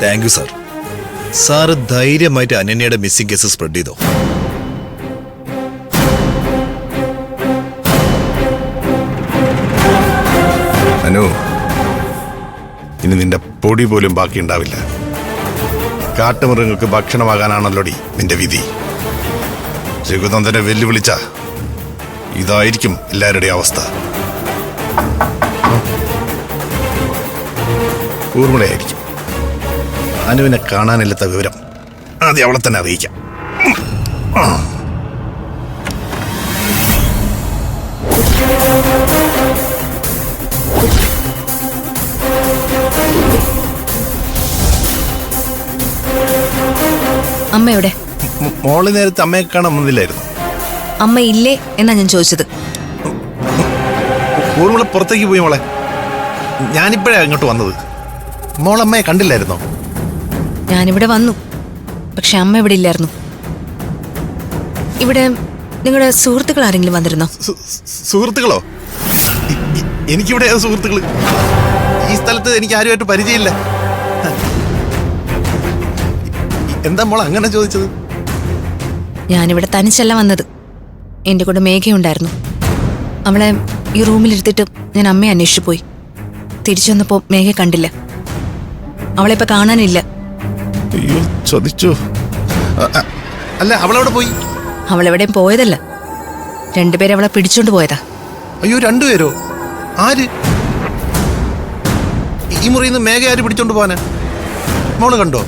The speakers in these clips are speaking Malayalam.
Thank you sir. സാറ് ധൈര്യമായിട്ട് അനന്യയുടെ മിസ്സിംഗ് കേസ് സ്പ്രെഡ് ചെയ്തോ. അനു, ഇനി നിന്റെ പൊടി പോലും ബാക്കി ഉണ്ടാവില്ല. കാട്ടുമൃഗങ്ങൾക്ക് ഭക്ഷണമാകാനാണല്ലോടി നിന്റെ വിധി. രഘുനന്ദനെ വെല്ലുവിളിച്ച ഇതായിരിക്കും എല്ലാവരുടെയും അവസ്ഥ. ഊർമിളയായിരിക്കും. അനുവിനെ കാണാനില്ലാത്ത വിവരം ആദ്യം അവളെ തന്നെ അറിയിക്കാം. അമ്മ എവിടെ? മോള് നേരത്തെ അമ്മയെ കാണാൻ വന്നില്ലായിരുന്നു. അമ്മ ഇല്ലേ എന്നാ ഞാൻ ചോദിച്ചത്. ഊർമിള പുറത്തേക്ക് പോയി മോളെ. ഞാനിപ്പോഴാണ് ഇങ്ങോട്ട് വന്നത്. മോളമ്മയെ കണ്ടില്ലായിരുന്നോ? ഞാനിവിടെ വന്നു, പക്ഷെ അമ്മ ഇവിടെ ഇല്ലായിരുന്നു. ഇവിടെ നിങ്ങളുടെ സുഹൃത്തുക്കൾ ആരെങ്കിലും വന്നിരുന്നോ? സുഹൃത്തുക്കളോ? എനിക്കിവിടെ സുഹൃത്തുക്കള്. ഈ സ്ഥലത്ത് എനിക്ക് ആരുമായിട്ട് പരിചയമില്ല. എന്താ മോൾ അങ്ങനെ ചോദിച്ചത്? ഞാനിവിടെ തനിച്ചല്ല വന്നത്. എൻ്റെ കൂടെ മേഘയുണ്ടായിരുന്നു. അവളെ ഈ റൂമിലിരുത്തിട്ട് ഞാൻ അമ്മയെ അന്വേഷിച്ചു പോയി. തിരിച്ചു വന്നപ്പോൾ മേഘയെ കണ്ടില്ല. അവളെ ഇപ്പൊ കാണാനില്ല. അയ്യോ, ചതിച്ചോ? അല്ല, അവളവിടെ പോയി? അവളെവിടെയും പോയതല്ല, രണ്ടുപേരെ അവളെ പിടിച്ചോണ്ട് പോയതാ. അയ്യോ, രണ്ടുപേരോ? ആര്? ഈ മുറിയിൽ നിന്ന് മേഘ ആര് പിടിച്ചോണ്ട് പോവാനാ? മോള് കണ്ടോ?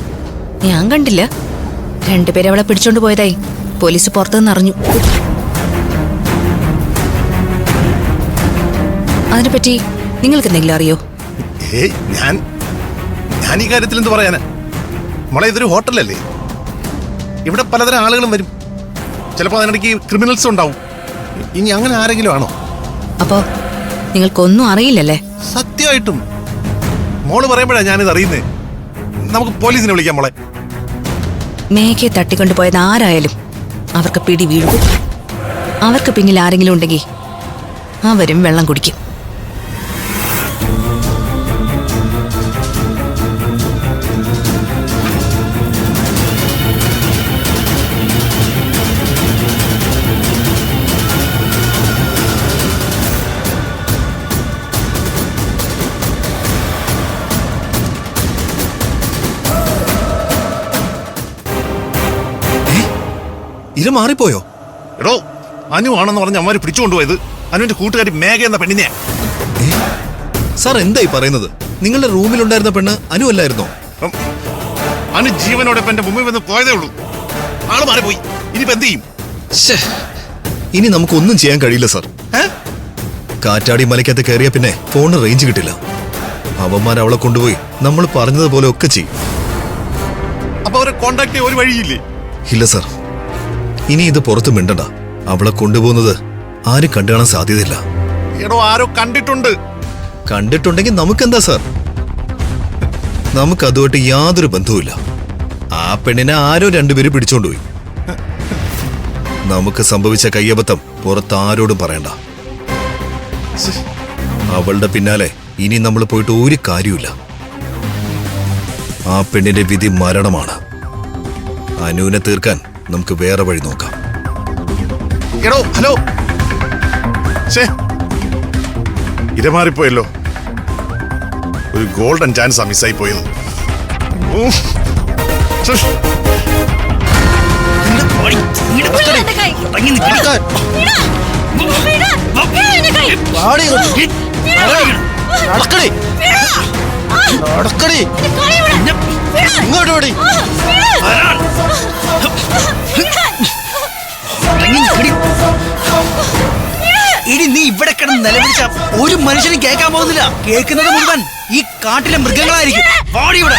ഞാൻ കണ്ടില്ല. രണ്ടുപേരെ അവളെ പിടിച്ചോണ്ട് പോയതായി പോലീസ് പുറത്തുനിന്ന് അറിഞ്ഞു. അതിനെപ്പറ്റി നിങ്ങൾക്ക് എന്തെങ്കിലും അറിയോ? ഏയ്, ഞാൻ ഈ കാര്യത്തിൽ എന്ത് പറയാനാ മോളെ? ഇതൊരു ഹോട്ടലല്ലേ. ഇവിടെ പലതരം ആളുകളും വരും. ചിലപ്പോൾ അതിനിടയ്ക്ക് ക്രിമിനൽസ് ഉണ്ടാവും. ഇനി അങ്ങനെ ആരെങ്കിലും ആണോ? അപ്പോ നിങ്ങൾക്കൊന്നും അറിയില്ലല്ലേ? സത്യമായിട്ടും മോള് പറയുമ്പോഴാ ഞാനിത് അറിയുന്നേ. നമുക്ക് പോലീസിനെ വിളിക്കാം മോളെ. മേഘയെ തട്ടിക്കൊണ്ടുപോയത് ആരായാലും അവർക്ക് പിടി വീഴും. അവർക്ക് പിന്നിൽ ആരെങ്കിലും ഉണ്ടെങ്കിൽ അവരും വെള്ളം കുടിക്കും. ഇത് മാറിപ്പോയോ? എടോ, അനു ആണെന്ന് പറഞ്ഞ് അമ്മമാര് പിടിച്ചുകൊണ്ടുപോയത് അനുവിന്റെ കൂട്ടുകാരി മേഘ എന്ന പെണ്ണിനെ. സാർ എന്തായി പറയുന്നത്? നിങ്ങളുടെ റൂമിലുണ്ടായിരുന്ന പെണ്ണ് അനു അല്ലായിരുന്നോ? അനു ജീവനോടെ എന്റെ മുമ്പിൽ വന്ന് പോയതേ ഉള്ളൂ. ആള് മാറിപ്പോയി. ഇനിയിപ്പോ എന്ത് ചെയ്യും? ഇനി നമുക്കൊന്നും ചെയ്യാൻ കഴിയില്ല സാർ. കാറ്റാടി മലയ്ക്കകത്ത് കയറിയ പിന്നെ ഫോണിന് റേഞ്ച് കിട്ടില്ല. അവന്മാർ അവളെ കൊണ്ടുപോയി നമ്മൾ പറഞ്ഞതുപോലെ ഒക്കെ ചെയ്യും. അപ്പൊ അവരെ കോണ്ടാക്ട് ചെയ്യാൻ ഒരു വഴിയില്ലേ? ഇല്ല സാർ, ഇനി ഇത് പുറത്ത് മിണ്ടണ്ട. അവളെ കൊണ്ടുപോകുന്നത് ആരും കണ്ടു കാണാൻ സാധ്യതയില്ല. എടോ, ആരോ കണ്ടിട്ടുണ്ട്. കണ്ടിട്ടുണ്ടെങ്കിൽ നമുക്കെന്താ സാർ? നമുക്ക് അതുമായിട്ട് യാതൊരു ബന്ധവുമില്ല. ആ പെണ്ണിനെ ആരോ രണ്ടുപേര് പിടിച്ചോണ്ടുപോയി. നമുക്ക് സംഭവിച്ച കയ്യബദ്ധം പുറത്ത് ആരോടും പറയണ്ട. അവളുടെ പിന്നാലെ ഇനി നമ്മൾ പോയിട്ട് ഒരു കാര്യമില്ല. ആ പെണ്ണിന്റെ വിധി മരണമാണ്. അനുവിനെ തീർക്കാൻ നമുക്ക് വേറെ വഴി നോക്കാം. എടോ, ഹലോ. ഇരമാറിപ്പോയല്ലോ. ഒരു ഗോൾഡൻ ചാൻസാ മിസ്സായി പോയത്. ഇനി നീ ഇവിടെ കിടന്ന് നിലവിളിച്ച ഒരു മനുഷ്യനും കേൾക്കാൻ പോകുന്നില്ല. കേൾക്കുന്നത് മുഴുവൻ ഈ കാട്ടിലെ മൃഗങ്ങളായിരിക്കും. വാടി ഇവിടെ.